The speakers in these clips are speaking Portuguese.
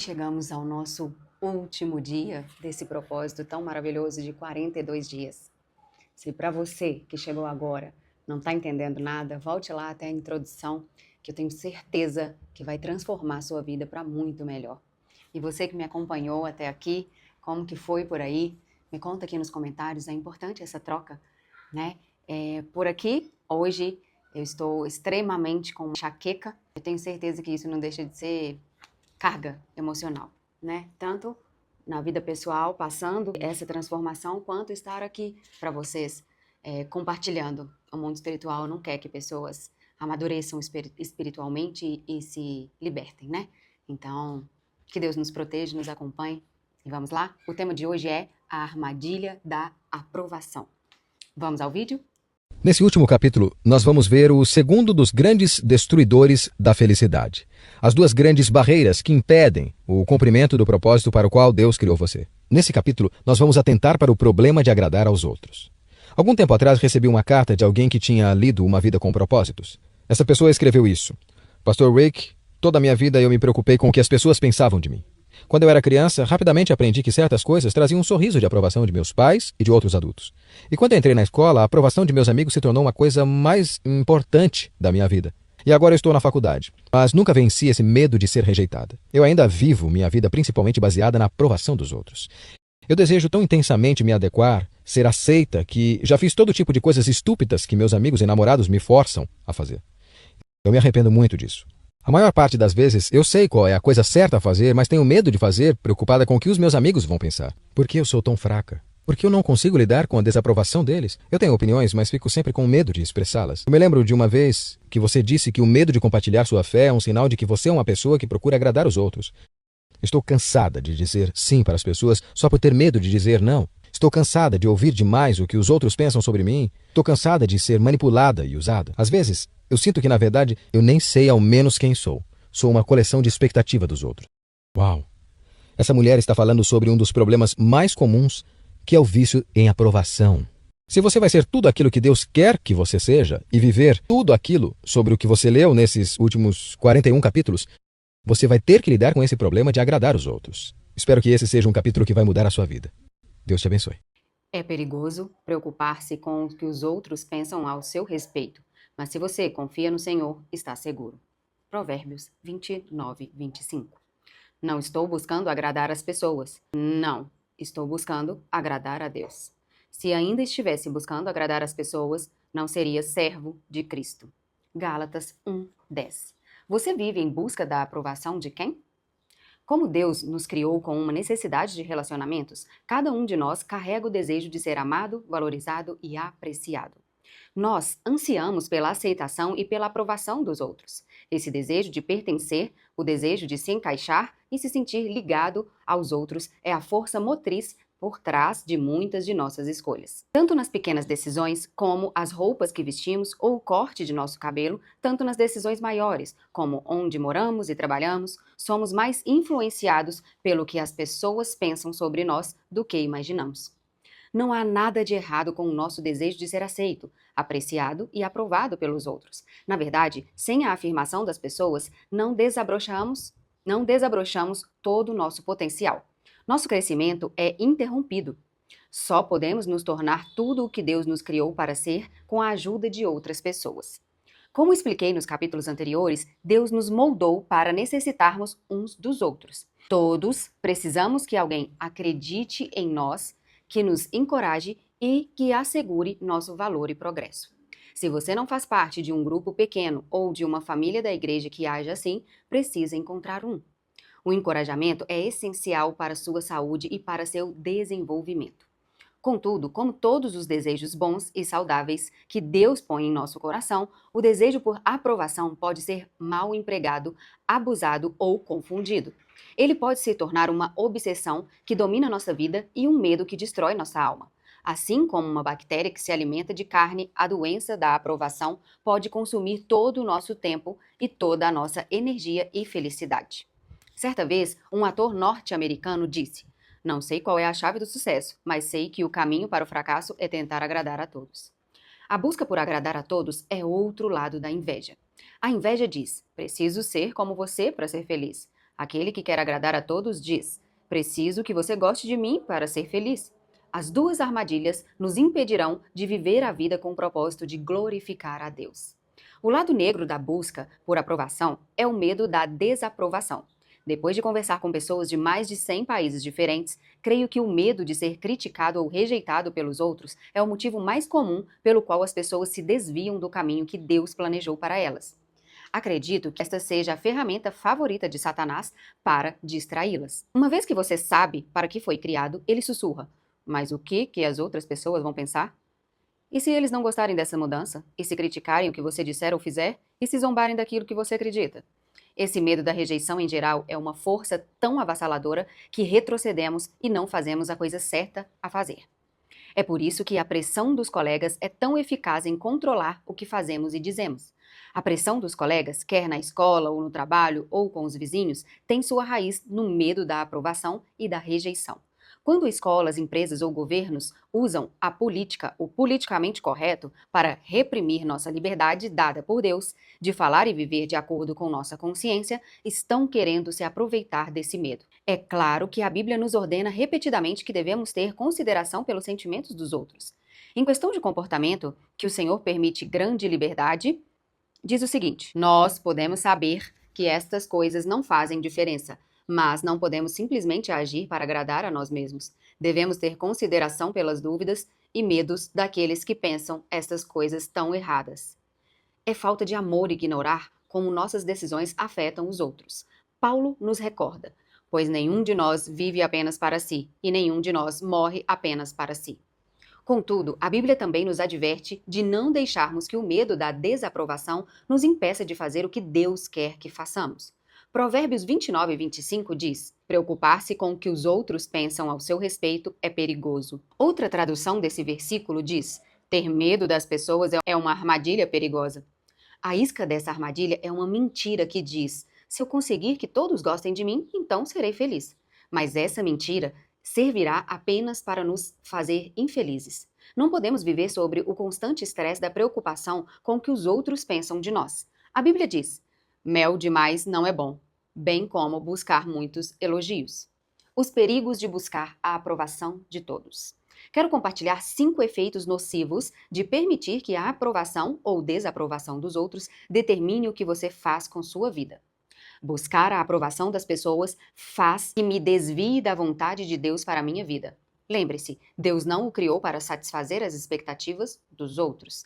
Chegamos ao nosso último dia desse propósito tão maravilhoso de 42 dias. Se para você que chegou agora não está entendendo nada, volte lá até a introdução, que eu tenho certeza que vai transformar a sua vida para muito melhor. E você que me acompanhou até aqui, como que foi por aí? Me conta aqui nos comentários, é importante essa troca, né? Por aqui, hoje, eu estou extremamente com enxaqueca. Eu tenho certeza que isso não deixa de ser carga emocional, né? Tanto na vida pessoal, passando essa transformação, quanto estar aqui para vocês, compartilhando. O mundo espiritual não quer que pessoas amadureçam espiritualmente e se libertem, né? Então, que Deus nos proteja, nos acompanhe. E vamos lá? O tema de hoje é a armadilha da aprovação. Vamos ao vídeo? Nesse último capítulo, nós vamos ver o segundo dos grandes destruidores da felicidade. As duas grandes barreiras que impedem o cumprimento do propósito para o qual Deus criou você. Nesse capítulo, nós vamos atentar para o problema de agradar aos outros. Algum tempo atrás, recebi uma carta de alguém que tinha lido Uma Vida com Propósitos. Essa pessoa escreveu isso. Pastor Rick, toda a minha vida eu me preocupei com o que as pessoas pensavam de mim. Quando eu era criança, rapidamente aprendi que certas coisas traziam um sorriso de aprovação de meus pais e de outros adultos. E quando eu entrei na escola, a aprovação de meus amigos se tornou uma coisa mais importante da minha vida. E agora eu estou na faculdade, mas nunca venci esse medo de ser rejeitada. Eu ainda vivo minha vida principalmente baseada na aprovação dos outros. Eu desejo tão intensamente me adequar, ser aceita, que já fiz todo tipo de coisas estúpidas que meus amigos e namorados me forçam a fazer. Eu me arrependo muito disso. A maior parte das vezes eu sei qual é a coisa certa a fazer, mas tenho medo de fazer, preocupada com o que os meus amigos vão pensar. Por que eu sou tão fraca? Por que eu não consigo lidar com a desaprovação deles? Eu tenho opiniões, mas fico sempre com medo de expressá-las. Eu me lembro de uma vez que você disse que o medo de compartilhar sua fé é um sinal de que você é uma pessoa que procura agradar os outros. Estou cansada de dizer sim para as pessoas só por ter medo de dizer não. Estou cansada de ouvir demais o que os outros pensam sobre mim. Estou cansada de ser manipulada e usada. Às vezes, eu sinto que, na verdade, eu nem sei ao menos quem sou. Sou uma coleção de expectativa dos outros. Uau! Essa mulher está falando sobre um dos problemas mais comuns, que é o vício em aprovação. Se você vai ser tudo aquilo que Deus quer que você seja e viver tudo aquilo sobre o que você leu nesses últimos 41 capítulos, você vai ter que lidar com esse problema de agradar os outros. Espero que esse seja um capítulo que vai mudar a sua vida. Deus te abençoe. É perigoso preocupar-se com o que os outros pensam ao seu respeito, mas se você confia no Senhor, está seguro. Provérbios 29, 25. Não estou buscando agradar as pessoas. Não, estou buscando agradar a Deus. Se ainda estivesse buscando agradar as pessoas, não seria servo de Cristo. Gálatas 1, 10. Você vive em busca da aprovação de quem? Como Deus nos criou com uma necessidade de relacionamentos, cada um de nós carrega o desejo de ser amado, valorizado e apreciado. Nós ansiamos pela aceitação e pela aprovação dos outros. Esse desejo de pertencer, o desejo de se encaixar e se sentir ligado aos outros é a força motriz por trás de muitas de nossas escolhas. Tanto nas pequenas decisões, como as roupas que vestimos ou o corte de nosso cabelo, tanto nas decisões maiores, como onde moramos e trabalhamos, somos mais influenciados pelo que as pessoas pensam sobre nós do que imaginamos. Não há nada de errado com o nosso desejo de ser aceito, apreciado e aprovado pelos outros. Na verdade, sem a afirmação das pessoas, não desabrochamos todo o nosso potencial. Nosso crescimento é interrompido. Só podemos nos tornar tudo o que Deus nos criou para ser com a ajuda de outras pessoas. Como expliquei nos capítulos anteriores, Deus nos moldou para necessitarmos uns dos outros. Todos precisamos que alguém acredite em nós, que nos encoraje e que assegure nosso valor e progresso. Se você não faz parte de um grupo pequeno ou de uma família da igreja que age assim, precisa encontrar um. O encorajamento é essencial para sua saúde e para seu desenvolvimento. Contudo, como todos os desejos bons e saudáveis que Deus põe em nosso coração, o desejo por aprovação pode ser mal empregado, abusado ou confundido. Ele pode se tornar uma obsessão que domina nossa vida e um medo que destrói nossa alma. Assim como uma bactéria que se alimenta de carne, a doença da aprovação pode consumir todo o nosso tempo e toda a nossa energia e felicidade. Certa vez, um ator norte-americano disse: "Não sei qual é a chave do sucesso, mas sei que o caminho para o fracasso é tentar agradar a todos." A busca por agradar a todos é outro lado da inveja. A inveja diz: "Preciso ser como você para ser feliz." Aquele que quer agradar a todos diz: preciso que você goste de mim para ser feliz. As duas armadilhas nos impedirão de viver a vida com o propósito de glorificar a Deus. O lado negro da busca por aprovação é o medo da desaprovação. Depois de conversar com pessoas de mais de 100 países diferentes, creio que o medo de ser criticado ou rejeitado pelos outros é o motivo mais comum pelo qual as pessoas se desviam do caminho que Deus planejou para elas. Acredito que esta seja a ferramenta favorita de Satanás para distraí-las. Uma vez que você sabe para que foi criado, ele sussurra: mas o que as outras pessoas vão pensar? E se eles não gostarem dessa mudança? E se criticarem o que você disser ou fizer? E se zombarem daquilo que você acredita? Esse medo da rejeição em geral é uma força tão avassaladora que retrocedemos e não fazemos a coisa certa a fazer. É por isso que a pressão dos colegas é tão eficaz em controlar o que fazemos e dizemos. A pressão dos colegas, quer na escola ou no trabalho ou com os vizinhos, tem sua raiz no medo da aprovação e da rejeição. Quando escolas, empresas ou governos usam a política, o politicamente correto, para reprimir nossa liberdade dada por Deus de falar e viver de acordo com nossa consciência, estão querendo se aproveitar desse medo. É claro que a Bíblia nos ordena repetidamente que devemos ter consideração pelos sentimentos dos outros. Em questão de comportamento, que o Senhor permite grande liberdade, diz o seguinte: nós podemos saber que estas coisas não fazem diferença, mas não podemos simplesmente agir para agradar a nós mesmos. Devemos ter consideração pelas dúvidas e medos daqueles que pensam estas coisas tão erradas. É falta de amor ignorar como nossas decisões afetam os outros. Paulo nos recorda: pois nenhum de nós vive apenas para si, e nenhum de nós morre apenas para si. Contudo, a Bíblia também nos adverte de não deixarmos que o medo da desaprovação nos impeça de fazer o que Deus quer que façamos. Provérbios 29 e 25 diz: preocupar-se com o que os outros pensam ao seu respeito é perigoso. Outra tradução desse versículo diz: ter medo das pessoas é uma armadilha perigosa. A isca dessa armadilha é uma mentira que diz: se eu conseguir que todos gostem de mim, então serei feliz. Mas essa mentira servirá apenas para nos fazer infelizes. Não podemos viver sobre o constante estresse da preocupação com o que os outros pensam de nós. A Bíblia diz: mel demais não é bom, bem como buscar muitos elogios. Os perigos de buscar a aprovação de todos. Quero compartilhar 5 efeitos nocivos de permitir que a aprovação ou desaprovação dos outros determine o que você faz com sua vida. Buscar a aprovação das pessoas faz que me desvie da vontade de Deus para a minha vida. Lembre-se, Deus não o criou para satisfazer as expectativas dos outros.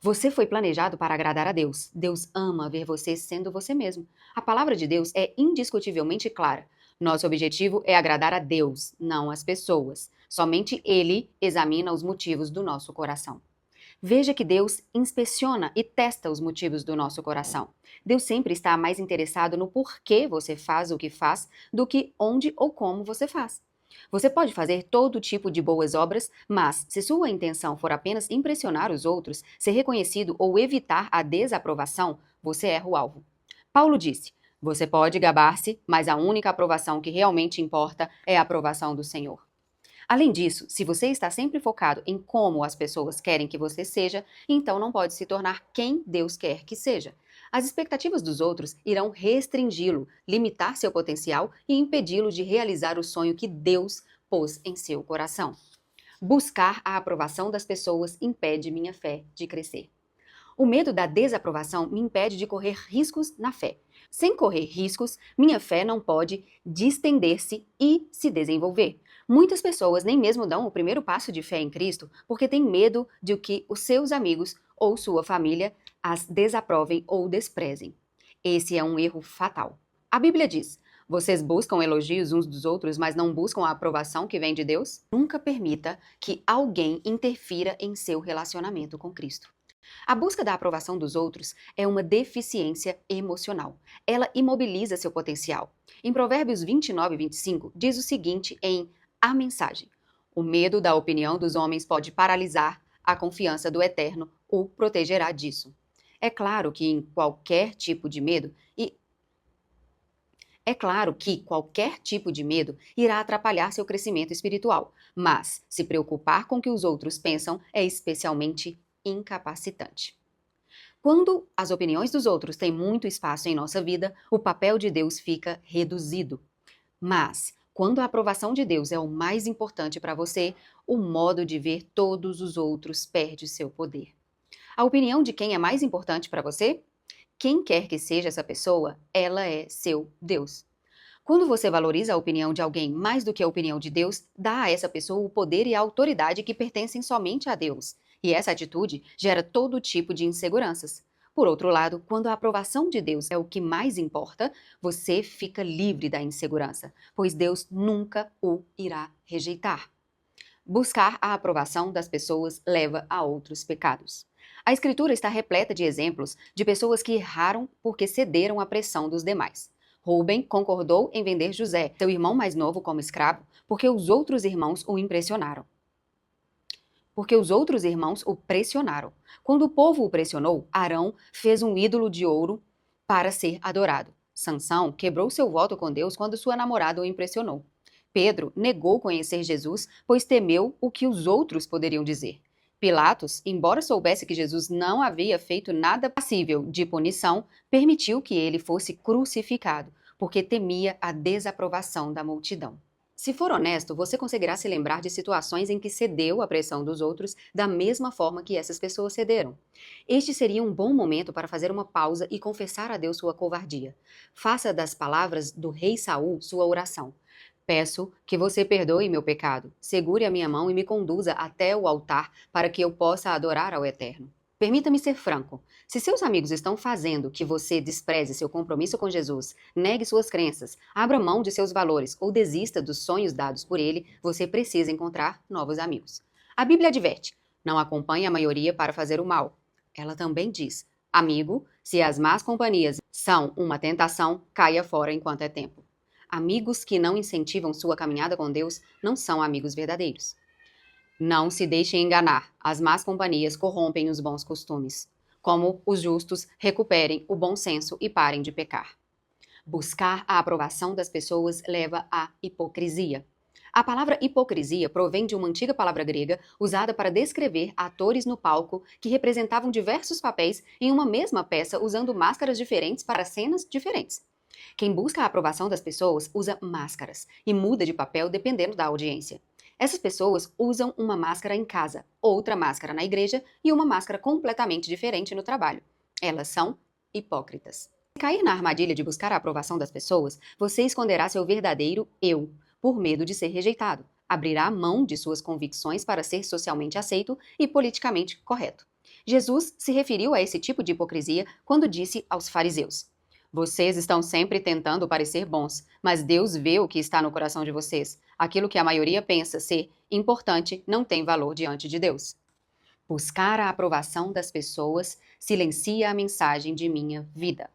Você foi planejado para agradar a Deus. Deus ama ver você sendo você mesmo. A palavra de Deus é indiscutivelmente clara. Nosso objetivo é agradar a Deus, não as pessoas. Somente Ele examina os motivos do nosso coração. Veja que Deus inspeciona e testa os motivos do nosso coração. Deus sempre está mais interessado no porquê você faz o que faz do que onde ou como você faz. Você pode fazer todo tipo de boas obras, mas se sua intenção for apenas impressionar os outros, ser reconhecido ou evitar a desaprovação, você erra o alvo. Paulo disse: você pode gabar-se, mas a única aprovação que realmente importa é a aprovação do Senhor. Além disso, se você está sempre focado em como as pessoas querem que você seja, então não pode se tornar quem Deus quer que seja. As expectativas dos outros irão restringi-lo, limitar seu potencial e impedi-lo de realizar o sonho que Deus pôs em seu coração. Buscar a aprovação das pessoas impede minha fé de crescer. O medo da desaprovação me impede de correr riscos na fé. Sem correr riscos, minha fé não pode distender-se e se desenvolver. Muitas pessoas nem mesmo dão o primeiro passo de fé em Cristo porque têm medo de que os seus amigos ou sua família as desaprovem ou desprezem. Esse é um erro fatal. A Bíblia diz: vocês buscam elogios uns dos outros, mas não buscam a aprovação que vem de Deus? Nunca permita que alguém interfira em seu relacionamento com Cristo. A busca da aprovação dos outros é uma deficiência emocional. Ela imobiliza seu potencial. Em Provérbios 29 e 25, diz o seguinte em A Mensagem: o medo da opinião dos homens pode paralisar, a confiança do Eterno o protegerá disso. É claro que qualquer tipo de medo irá atrapalhar seu crescimento espiritual, mas se preocupar com o que os outros pensam é especialmente incapacitante. Quando as opiniões dos outros têm muito espaço em nossa vida, o papel de Deus fica reduzido. Mas, quando a aprovação de Deus é o mais importante para você, o modo de ver todos os outros perde seu poder. A opinião de quem é mais importante para você? Quem quer que seja essa pessoa, ela é seu Deus. Quando você valoriza a opinião de alguém mais do que a opinião de Deus, dá a essa pessoa o poder e a autoridade que pertencem somente a Deus. E essa atitude gera todo tipo de inseguranças. Por outro lado, quando a aprovação de Deus é o que mais importa, você fica livre da insegurança, pois Deus nunca o irá rejeitar. Buscar a aprovação das pessoas leva a outros pecados. A Escritura está repleta de exemplos de pessoas que erraram porque cederam à pressão dos demais. Rúben concordou em vender José, seu irmão mais novo, como escravo, porque os outros irmãos o impressionaram. Quando o povo o pressionou, Arão fez um ídolo de ouro para ser adorado. Sansão quebrou seu voto com Deus quando sua namorada o impressionou. Pedro negou conhecer Jesus, pois temeu o que os outros poderiam dizer. Pilatos, embora soubesse que Jesus não havia feito nada passível de punição, permitiu que ele fosse crucificado, porque temia a desaprovação da multidão. Se for honesto, você conseguirá se lembrar de situações em que cedeu à pressão dos outros da mesma forma que essas pessoas cederam. Este seria um bom momento para fazer uma pausa e confessar a Deus sua covardia. Faça das palavras do rei Saul sua oração. Peço que você perdoe meu pecado, segure a minha mão e me conduza até o altar para que eu possa adorar ao Eterno. Permita-me ser franco. Se seus amigos estão fazendo que você despreze seu compromisso com Jesus, negue suas crenças, abra mão de seus valores ou desista dos sonhos dados por ele, você precisa encontrar novos amigos. A Bíblia adverte: não acompanhe a maioria para fazer o mal. Ela também diz: amigo, se as más companhias são uma tentação, caia fora enquanto é tempo. Amigos que não incentivam sua caminhada com Deus não são amigos verdadeiros. Não se deixe enganar. As más companhias corrompem os bons costumes. Como os justos recuperem o bom senso e parem de pecar. Buscar a aprovação das pessoas leva à hipocrisia. A palavra hipocrisia provém de uma antiga palavra grega usada para descrever atores no palco que representavam diversos papéis em uma mesma peça usando máscaras diferentes para cenas diferentes. Quem busca a aprovação das pessoas usa máscaras e muda de papel dependendo da audiência. Essas pessoas usam uma máscara em casa, outra máscara na igreja e uma máscara completamente diferente no trabalho. Elas são hipócritas. Se cair na armadilha de buscar a aprovação das pessoas, você esconderá seu verdadeiro eu, por medo de ser rejeitado. Abrirá mão de suas convicções para ser socialmente aceito e politicamente correto. Jesus se referiu a esse tipo de hipocrisia quando disse aos fariseus: vocês estão sempre tentando parecer bons, mas Deus vê o que está no coração de vocês. Aquilo que a maioria pensa ser importante não tem valor diante de Deus. Buscar a aprovação das pessoas silencia a mensagem de minha vida.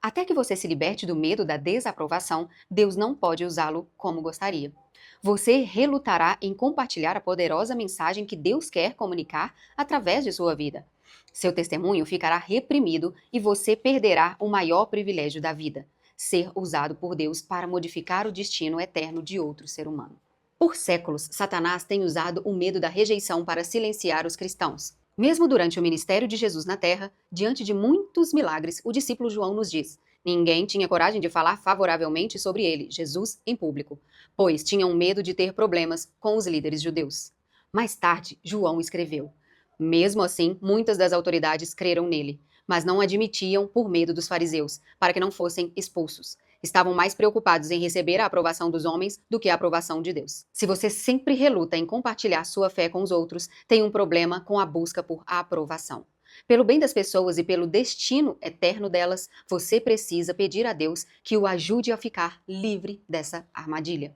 Até que você se liberte do medo da desaprovação, Deus não pode usá-lo como gostaria. Você relutará em compartilhar a poderosa mensagem que Deus quer comunicar através de sua vida. Seu testemunho ficará reprimido e você perderá o maior privilégio da vida: ser usado por Deus para modificar o destino eterno de outro ser humano. Por séculos, Satanás tem usado o medo da rejeição para silenciar os cristãos. Mesmo durante o ministério de Jesus na terra, diante de muitos milagres, o discípulo João nos diz: ninguém tinha coragem de falar favoravelmente sobre ele, Jesus, em público, pois tinham medo de ter problemas com os líderes judeus. Mais tarde, João escreveu: mesmo assim, muitas das autoridades creram nele, mas não admitiam por medo dos fariseus, para que não fossem expulsos. Estavam mais preocupados em receber a aprovação dos homens do que a aprovação de Deus. Se você sempre reluta em compartilhar sua fé com os outros, tem um problema com a busca por aprovação. Pelo bem das pessoas e pelo destino eterno delas, você precisa pedir a Deus que o ajude a ficar livre dessa armadilha.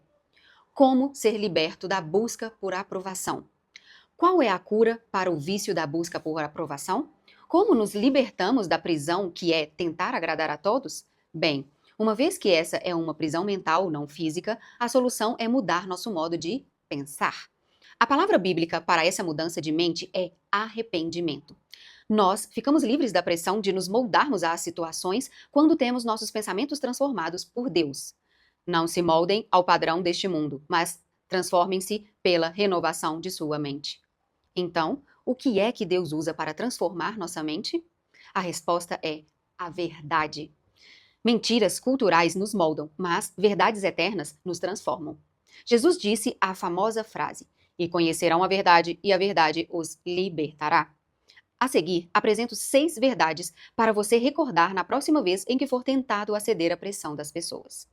Como ser liberto da busca por aprovação? Qual é a cura para o vício da busca por aprovação? Como nos libertamos da prisão que é tentar agradar a todos? Bem, uma vez que essa é uma prisão mental, não física, a solução é mudar nosso modo de pensar. A palavra bíblica para essa mudança de mente é arrependimento. Nós ficamos livres da pressão de nos moldarmos às situações quando temos nossos pensamentos transformados por Deus. Não se moldem ao padrão deste mundo, mas transformem-se pela renovação de sua mente. Então, o que é que Deus usa para transformar nossa mente? A resposta é a verdade. Mentiras culturais nos moldam, mas verdades eternas nos transformam. Jesus disse a famosa frase: "E conhecerão a verdade, e a verdade os libertará." A seguir, apresento 6 verdades para você recordar na próxima vez em que for tentado a ceder à pressão das pessoas.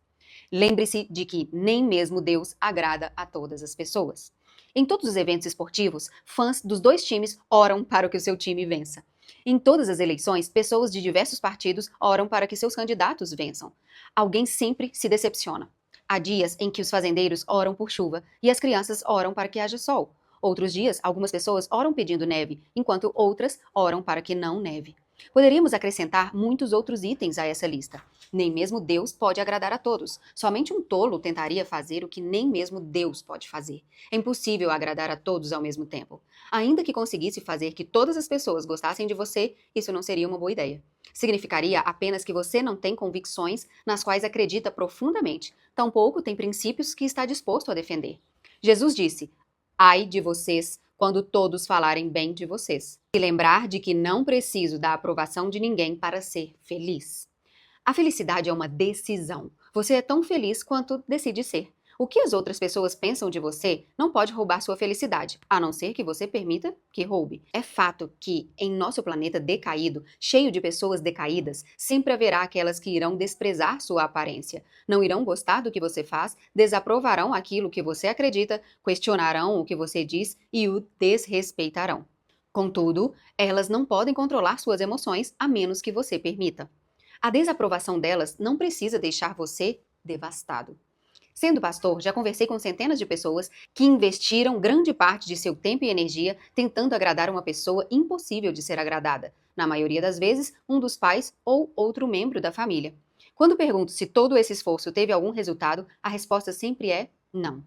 Lembre-se de que nem mesmo Deus agrada a todas as pessoas. Em todos os eventos esportivos, fãs dos 2 times oram para que o seu time vença. Em todas as eleições, pessoas de diversos partidos oram para que seus candidatos vençam. Alguém sempre se decepciona. Há dias em que os fazendeiros oram por chuva e as crianças oram para que haja sol. Outros dias, algumas pessoas oram pedindo neve, enquanto outras oram para que não neve. Poderíamos acrescentar muitos outros itens a essa lista. Nem mesmo Deus pode agradar a todos. Somente um tolo tentaria fazer o que nem mesmo Deus pode fazer. É impossível agradar a todos ao mesmo tempo. Ainda que conseguisse fazer que todas as pessoas gostassem de você, isso não seria uma boa ideia. Significaria apenas que você não tem convicções nas quais acredita profundamente, tampouco tem princípios que está disposto a defender. Jesus disse: "Ai de vocês quando todos falarem bem de vocês." E lembrar de que não preciso da aprovação de ninguém para ser feliz. A felicidade é uma decisão. Você é tão feliz quanto decide ser. O que as outras pessoas pensam de você não pode roubar sua felicidade, a não ser que você permita que roube. É fato que, em nosso planeta decaído, cheio de pessoas decaídas, sempre haverá aquelas que irão desprezar sua aparência, não irão gostar do que você faz, desaprovarão aquilo que você acredita, questionarão o que você diz e o desrespeitarão. Contudo, elas não podem controlar suas emoções a menos que você permita. A desaprovação delas não precisa deixar você devastado. Sendo pastor, já conversei com centenas de pessoas que investiram grande parte de seu tempo e energia tentando agradar uma pessoa impossível de ser agradada, na maioria das vezes, um dos pais ou outro membro da família. Quando pergunto se todo esse esforço teve algum resultado, a resposta sempre é não.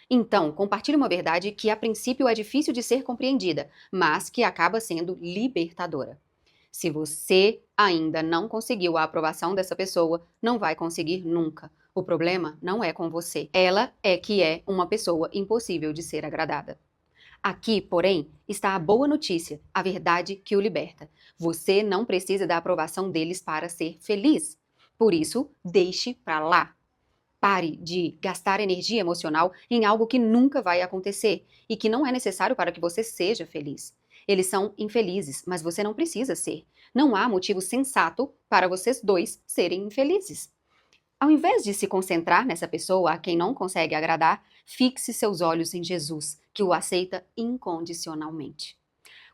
Então, compartilhe uma verdade que a princípio é difícil de ser compreendida, mas que acaba sendo libertadora. Se você ainda não conseguiu a aprovação dessa pessoa, não vai conseguir nunca. O problema não é com você. Ela é que é uma pessoa impossível de ser agradada. Aqui, porém, está a boa notícia, a verdade que o liberta. Você não precisa da aprovação deles para ser feliz. Por isso, deixe pra lá. Pare de gastar energia emocional em algo que nunca vai acontecer e que não é necessário para que você seja feliz. Eles são infelizes, mas você não precisa ser. Não há motivo sensato para vocês dois serem infelizes. Ao invés de se concentrar nessa pessoa a quem não consegue agradar, fixe seus olhos em Jesus, que o aceita incondicionalmente.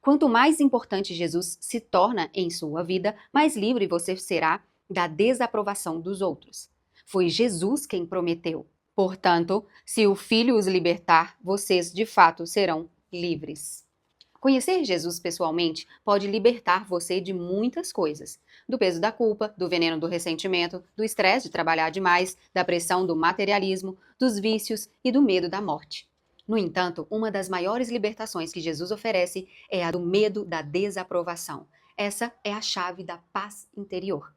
Quanto mais importante Jesus se torna em sua vida, mais livre você será da desaprovação dos outros. Foi Jesus quem prometeu. Portanto, se o Filho os libertar, vocês de fato serão livres. Conhecer Jesus pessoalmente pode libertar você de muitas coisas. Do peso da culpa, do veneno do ressentimento, do estresse de trabalhar demais, da pressão do materialismo, dos vícios e do medo da morte. No entanto, uma das maiores libertações que Jesus oferece é a do medo da desaprovação. Essa é a chave da paz interior.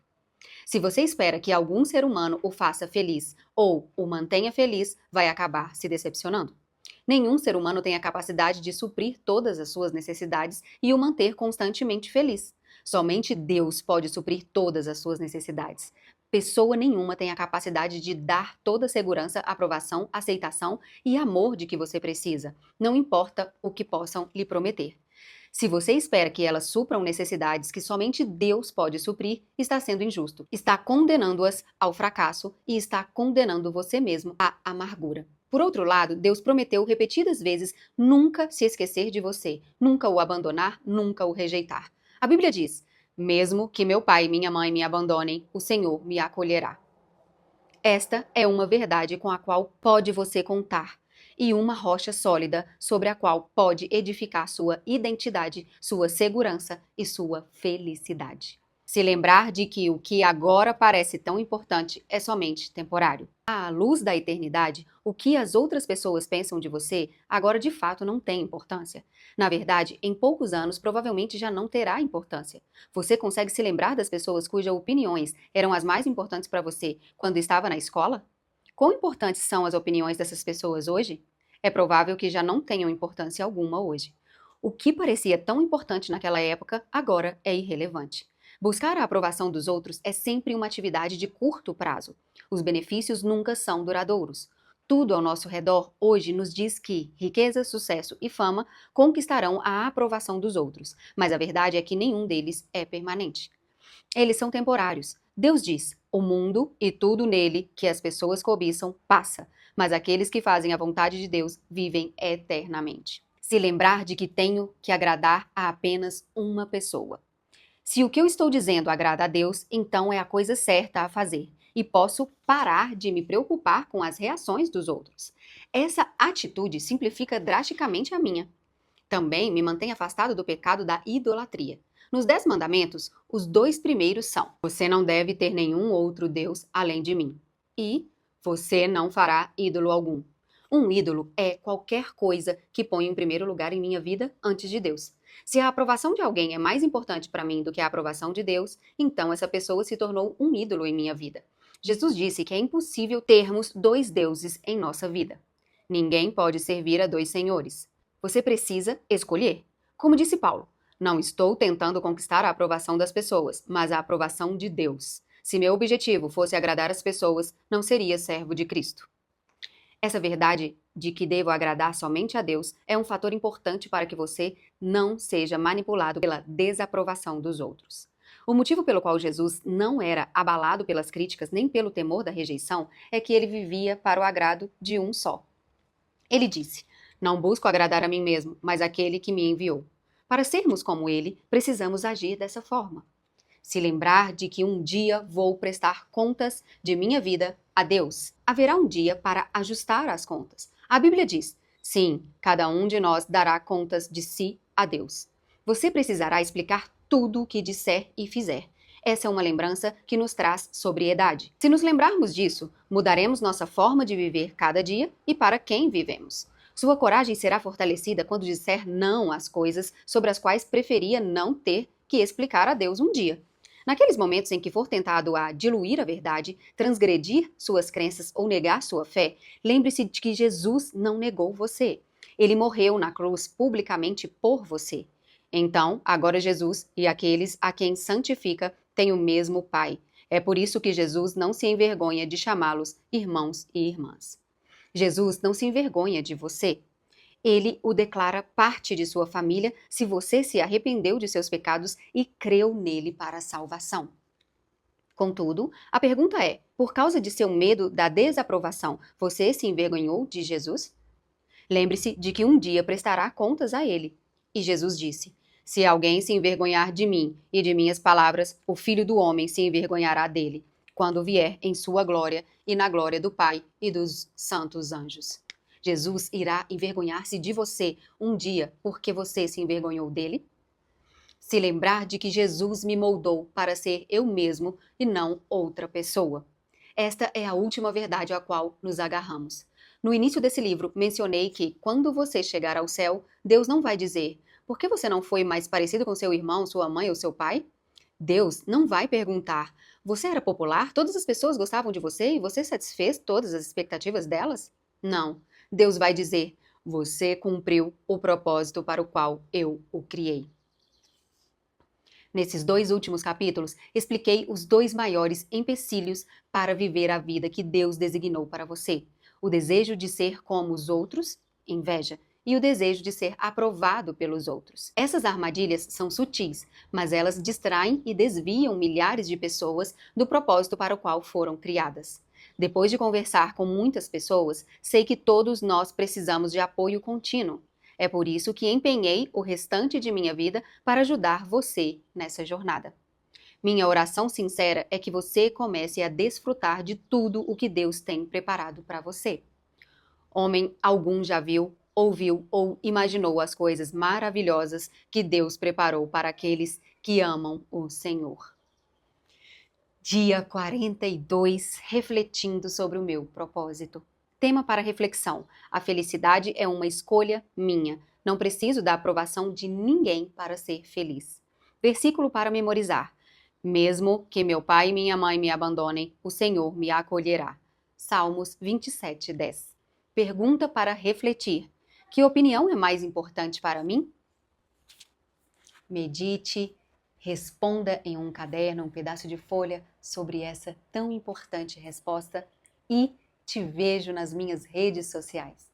Se você espera que algum ser humano o faça feliz ou o mantenha feliz, vai acabar se decepcionando. Nenhum ser humano tem a capacidade de suprir todas as suas necessidades e o manter constantemente feliz. Somente Deus pode suprir todas as suas necessidades. Pessoa nenhuma tem a capacidade de dar toda a segurança, aprovação, aceitação e amor de que você precisa, não importa o que possam lhe prometer. Se você espera que elas supram necessidades que somente Deus pode suprir, está sendo injusto. Está condenando-as ao fracasso e está condenando você mesmo à amargura. Por outro lado, Deus prometeu repetidas vezes nunca se esquecer de você, nunca o abandonar, nunca o rejeitar. A Bíblia diz: "Mesmo que meu pai e minha mãe me abandonem, o Senhor me acolherá." Esta é uma verdade com a qual pode você contar e uma rocha sólida sobre a qual pode edificar sua identidade, sua segurança e sua felicidade. Se lembrar de que o que agora parece tão importante é somente temporário. À luz da eternidade, o que as outras pessoas pensam de você agora de fato não tem importância. Na verdade, em poucos anos provavelmente já não terá importância. Você consegue se lembrar das pessoas cujas opiniões eram as mais importantes para você quando estava na escola? Quão importantes são as opiniões dessas pessoas hoje? É provável que já não tenham importância alguma hoje. O que parecia tão importante naquela época agora é irrelevante. Buscar a aprovação dos outros é sempre uma atividade de curto prazo. Os benefícios nunca são duradouros. Tudo ao nosso redor hoje nos diz que riqueza, sucesso e fama conquistarão a aprovação dos outros, mas a verdade é que nenhum deles é permanente. Eles são temporários. Deus diz: o mundo e tudo nele que as pessoas cobiçam passa, mas aqueles que fazem a vontade de Deus vivem eternamente. Se lembrar de que tenho que agradar a apenas uma pessoa. Se o que eu estou dizendo agrada a Deus, então é a coisa certa a fazer e posso parar de me preocupar com as reações dos outros. Essa atitude simplifica drasticamente a minha. Também me mantém afastado do pecado da idolatria. Nos 10 mandamentos, os 2 primeiros são: você não deve ter nenhum outro Deus além de mim. E você não fará ídolo algum. Um ídolo é qualquer coisa que põe em primeiro lugar em minha vida antes de Deus. Se a aprovação de alguém é mais importante para mim do que a aprovação de Deus, então essa pessoa se tornou um ídolo em minha vida. Jesus disse que é impossível termos 2 deuses em nossa vida. Ninguém pode servir a 2 senhores. Você precisa escolher. Como disse Paulo, não estou tentando conquistar a aprovação das pessoas, mas a aprovação de Deus. Se meu objetivo fosse agradar as pessoas, não seria servo de Cristo. Essa verdade de que devo agradar somente a Deus é um fator importante para que você não seja manipulado pela desaprovação dos outros. O motivo pelo qual Jesus não era abalado pelas críticas nem pelo temor da rejeição é que ele vivia para o agrado de um só. Ele disse: não busco agradar a mim mesmo, mas aquele que me enviou. Para sermos como ele, precisamos agir dessa forma. Se lembrar de que um dia vou prestar contas de minha vida a Deus. Haverá um dia para ajustar as contas. A Bíblia diz: sim, cada um de nós dará contas de si a Deus. Você precisará explicar tudo o que disser e fizer. Essa é uma lembrança que nos traz sobriedade. Se nos lembrarmos disso, mudaremos nossa forma de viver cada dia e para quem vivemos. Sua coragem será fortalecida quando disser não às coisas sobre as quais preferia não ter que explicar a Deus um dia. Naqueles momentos em que for tentado a diluir a verdade, transgredir suas crenças ou negar sua fé, lembre-se de que Jesus não negou você. Ele morreu na cruz publicamente por você. Então, agora Jesus e aqueles a quem santifica têm o mesmo Pai. É por isso que Jesus não se envergonha de chamá-los irmãos e irmãs. Jesus não se envergonha de você. Ele o declara parte de sua família se você se arrependeu de seus pecados e creu nele para a salvação. Contudo, a pergunta é: por causa de seu medo da desaprovação, você se envergonhou de Jesus? Lembre-se de que um dia prestará contas a ele. E Jesus disse: se alguém se envergonhar de mim e de minhas palavras, o Filho do Homem se envergonhará dele, quando vier em sua glória e na glória do Pai e dos santos anjos. Jesus irá envergonhar-se de você um dia porque você se envergonhou dele? Se lembrar de que Jesus me moldou para ser eu mesmo e não outra pessoa. Esta é a última verdade à qual nos agarramos. No início desse livro, mencionei que, quando você chegar ao céu, Deus não vai dizer: por que você não foi mais parecido com seu irmão, sua mãe ou seu pai? Deus não vai perguntar: você era popular? Todas as pessoas gostavam de você e você satisfez todas as expectativas delas? Não. Deus vai dizer: você cumpriu o propósito para o qual eu o criei. Nesses 2 últimos capítulos, expliquei os 2 maiores empecilhos para viver a vida que Deus designou para você: o desejo de ser como os outros, inveja, e o desejo de ser aprovado pelos outros. Essas armadilhas são sutis, mas elas distraem e desviam milhares de pessoas do propósito para o qual foram criadas. Depois de conversar com muitas pessoas, sei que todos nós precisamos de apoio contínuo. É por isso que empenhei o restante de minha vida para ajudar você nessa jornada. Minha oração sincera é que você comece a desfrutar de tudo o que Deus tem preparado para você. Homem algum já viu, ouviu ou imaginou as coisas maravilhosas que Deus preparou para aqueles que amam o Senhor. Dia 42, refletindo sobre o meu propósito. Tema para reflexão: a felicidade é uma escolha minha. Não preciso da aprovação de ninguém para ser feliz. Versículo para memorizar: mesmo que meu pai e minha mãe me abandonem, o Senhor me acolherá. Salmos 27, 10. Pergunta para refletir: que opinião é mais importante para mim? Medite Responda em um caderno, um pedaço de folha sobre essa tão importante resposta e te vejo nas minhas redes sociais.